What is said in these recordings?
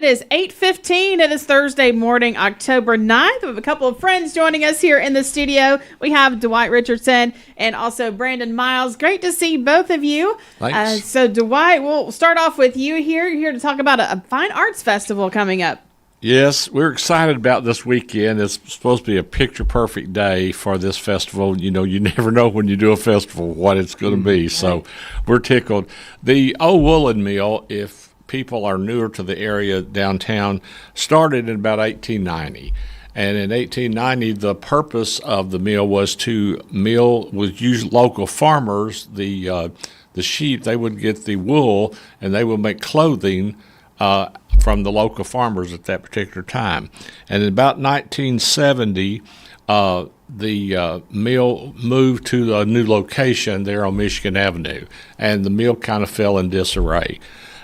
It is 8:15. It is Thursday morning, October 9th. We have a couple of friends joining us here in the studio. We have Dwight Richardson and also Brandon Miles. Great to see both of you. Thanks. So, Dwight, we'll start off with you here. You're here to talk about a fine arts festival coming up. Yes, we're excited about this weekend. It's supposed to be a picture-perfect day for this festival. You know, you never know when you do a festival what it's going to be. So we're tickled. The Old Woolen Mill, if people are newer to the area downtown, started in about 1890. And in 1890, the purpose of the mill was to use local farmers, the sheep. They would get the wool and they would make clothing from the local farmers at that particular time. And in about 1970, the mill moved to a new location there on Michigan Avenue, and the mill kind of fell in disarray.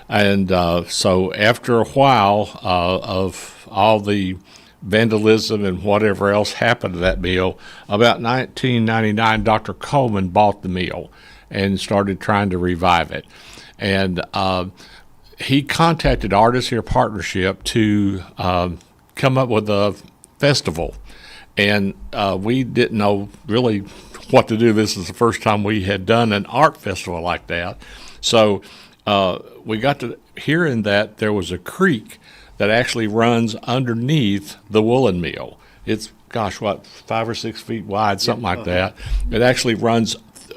And so after a while of all the vandalism and whatever else happened to that mill, about 1999, Dr. Coleman bought the mill and started trying to revive it. And he contacted Artists Here Partnership to come up with a festival. And we didn't know really what to do. This is the first time we had done an art festival like that. So we got to hearing that there was a creek that actually runs underneath the woolen mill. It's, 5 or 6 feet wide, something like that. It actually runs,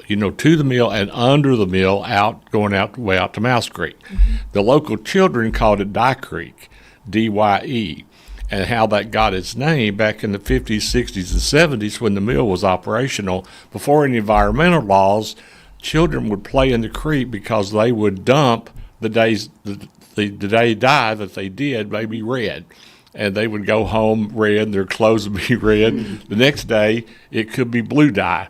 to the mill and under the mill, going way out to Mouse Creek. Mm-hmm. The local children called it Dye Creek, D-Y-E. And how that got its name back in the 50s, 60s, and 70s when the mill was operational, before any environmental laws, children would play in the creek because they would dump the day dye that they did, maybe red. And they would go home red, their clothes would be red. Mm-hmm. The next day, it could be blue dye,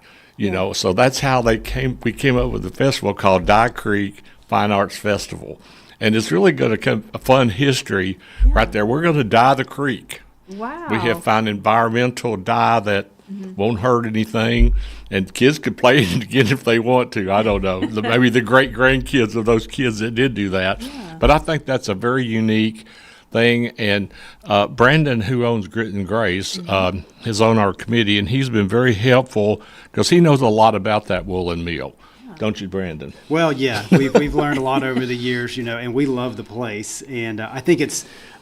So that's how we came up with a festival called Dye Creek Fine Arts Festival. And it's really going to come a fun history right there. We're going to dye the creek. Wow. We have found environmental dye that won't hurt anything, and kids could play it again if they want to. I don't know. Maybe the great-grandkids of those kids that did do that. Yeah. But I think that's a very unique thing. And Brandon, who owns Grit and Grace, is on our committee, and he's been very helpful because he knows a lot about that woolen mill. Don't you, Brandon? Well, yeah, we've learned a lot over the years, and we love the place. And I think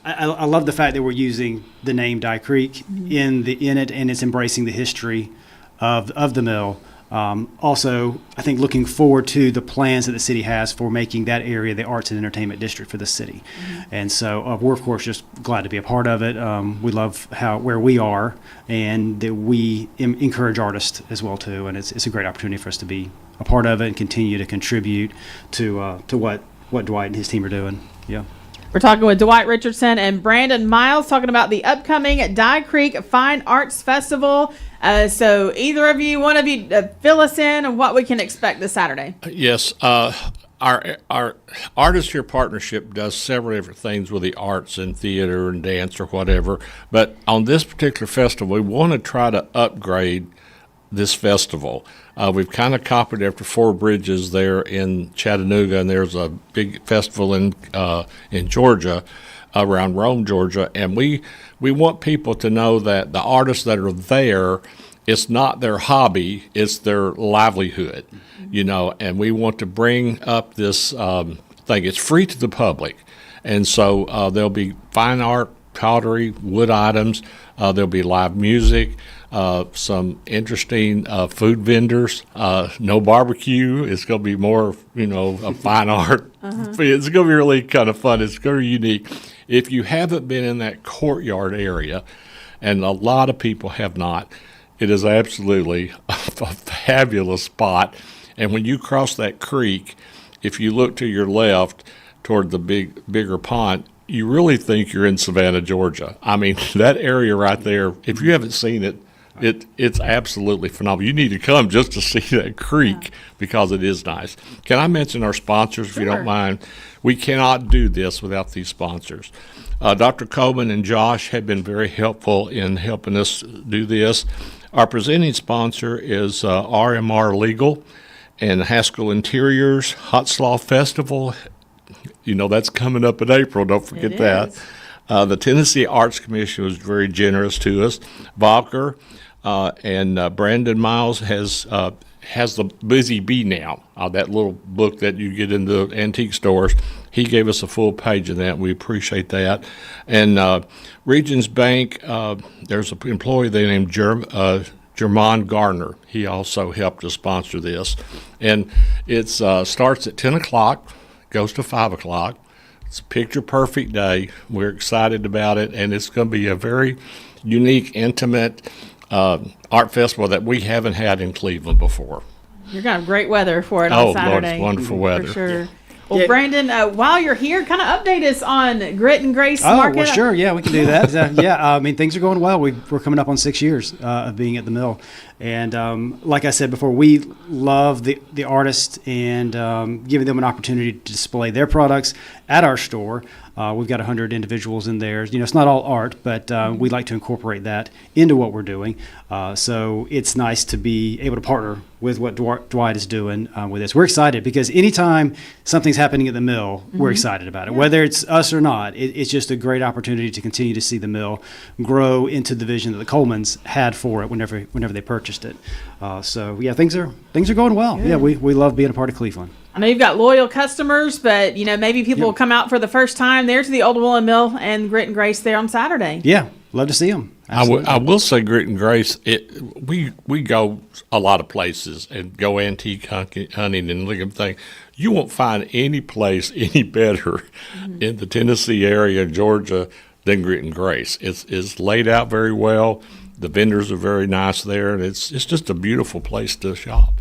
I love the fact that we're using the name Dye Creek in it, and it's embracing the history of the mill. Also, I think looking forward to the plans that the city has for making that area the arts and entertainment district for the city. And so we're, of course, just glad to be a part of it. We love where we are, and that we encourage artists as well, too. And it's a great opportunity for us to be a part of it and continue to contribute to what Dwight and his team are doing. Yeah. We're talking with Dwight Richardson and Brandon Miles, talking about the upcoming Dye Creek Fine Arts Festival. So either of you, one of you, fill us in on what we can expect this Saturday. Yes. Our Artists Here Partnership does several different things with the arts and theater and dance or whatever. But on this particular festival, we want to try to upgrade this festival. We've kind of copied after Four Bridges there in Chattanooga, and there's a big festival in Georgia, around Rome, Georgia, and we want people to know that the artists that are there, it's not their hobby, it's their livelihood, and we want to bring up this thing. It's free to the public, and so there'll be fine art, pottery, wood items, there'll be live music, some interesting food vendors, no barbecue. It's going to be more, a fine art. It's going to be really kind of fun. It's very unique. If you haven't been in that courtyard area, and a lot of people have not, it is absolutely a fabulous spot. And when you cross that creek, if you look to your left toward the bigger pond, you really think you're in Savannah, Georgia. I mean, that area right there, if you haven't seen it, it's absolutely phenomenal. You need to come just to see that creek because it is nice. Can I mention our sponsors, if you don't mind? We cannot do this without these sponsors. Dr. Coleman and Josh have been very helpful in helping us do this. Our presenting sponsor is RMR Legal and Haskell Interiors, Hot Slaw Festival. That's coming up in April. Don't forget that. The Tennessee Arts Commission was very generous to us. Volker and Brandon Miles has the Busy Bee now, that little book that you get in the antique stores. He gave us a full page of that. We appreciate that. And Regions Bank, there's an employee they named Jermon Garner. He also helped to sponsor this. And it starts at 10 o'clock, goes to 5 o'clock. It's a picture-perfect day. We're excited about it, and it's going to be a very unique, intimate art festival that we haven't had in Cleveland before. You're going to have great weather for it Oh, on Saturday. Lord, it's wonderful weather. For sure. Well, Brandon, while you're here, kind of update us on Grit and Grace Market. Oh, well, sure. Yeah, we can do that. I mean, things are going well. We're coming up on 6 years of being at the mill. And like I said before, we love the artists and giving them an opportunity to display their products at our store. We've got 100 individuals in there. You know, it's not all art, but we like to incorporate that into what we're doing. So it's nice to be able to partner with what Dwight is doing with this. We're excited because anytime something's happening at the mill, we're excited about it. Yeah. Whether it's us or not, it's just a great opportunity to continue to see the mill grow into the vision that the Colemans had for it whenever they purchased it. So yeah, things are going well. Good. Yeah, we love being a part of Cleveland. I know you've got loyal customers, but you know maybe people will come out for the first time there to the Old Woolen Mill and Grit and Grace there on Saturday. Yeah, love to see them. I will say Grit and Grace. We go a lot of places and go antique hunting and look at things. You won't find any place any better in the Tennessee area, Georgia, than Grit and Grace. It's laid out very well. The vendors are very nice there, and it's just a beautiful place to shop.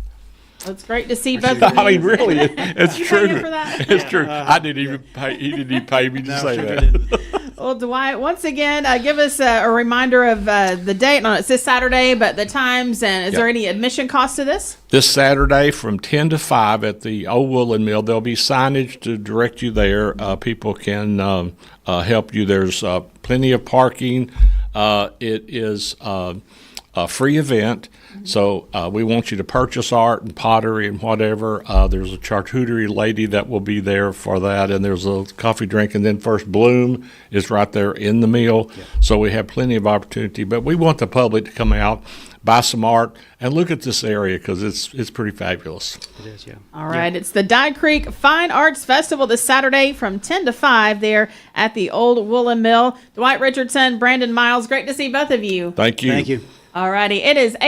Well, it's great to see both of you. I mean, really, it's true. For that? It's true. I didn't even pay. He didn't even pay me to say that. Well, Dwight, once again, give us a reminder of the date. No, it's this Saturday, but the times, and is there any admission cost to this? This Saturday from 10 to 5 at the Old Woolen Mill. There'll be signage to direct you there. People can help you. There's plenty of parking. It is a free event. So we want you to purchase art and pottery and whatever. There's a charcuterie lady that will be there for that, and there's a coffee drink, and then First Bloom is right there in the mill. Yeah. So we have plenty of opportunity, but we want the public to come out, buy some art, and look at this area because it's pretty fabulous. It is, yeah. All right, It's the Dye Creek Fine Arts Festival this Saturday from 10 to 5 there at the Old Woolen Mill. Dwight Richardson, Brandon Miles, great to see both of you. Thank you. Thank you. All righty, it is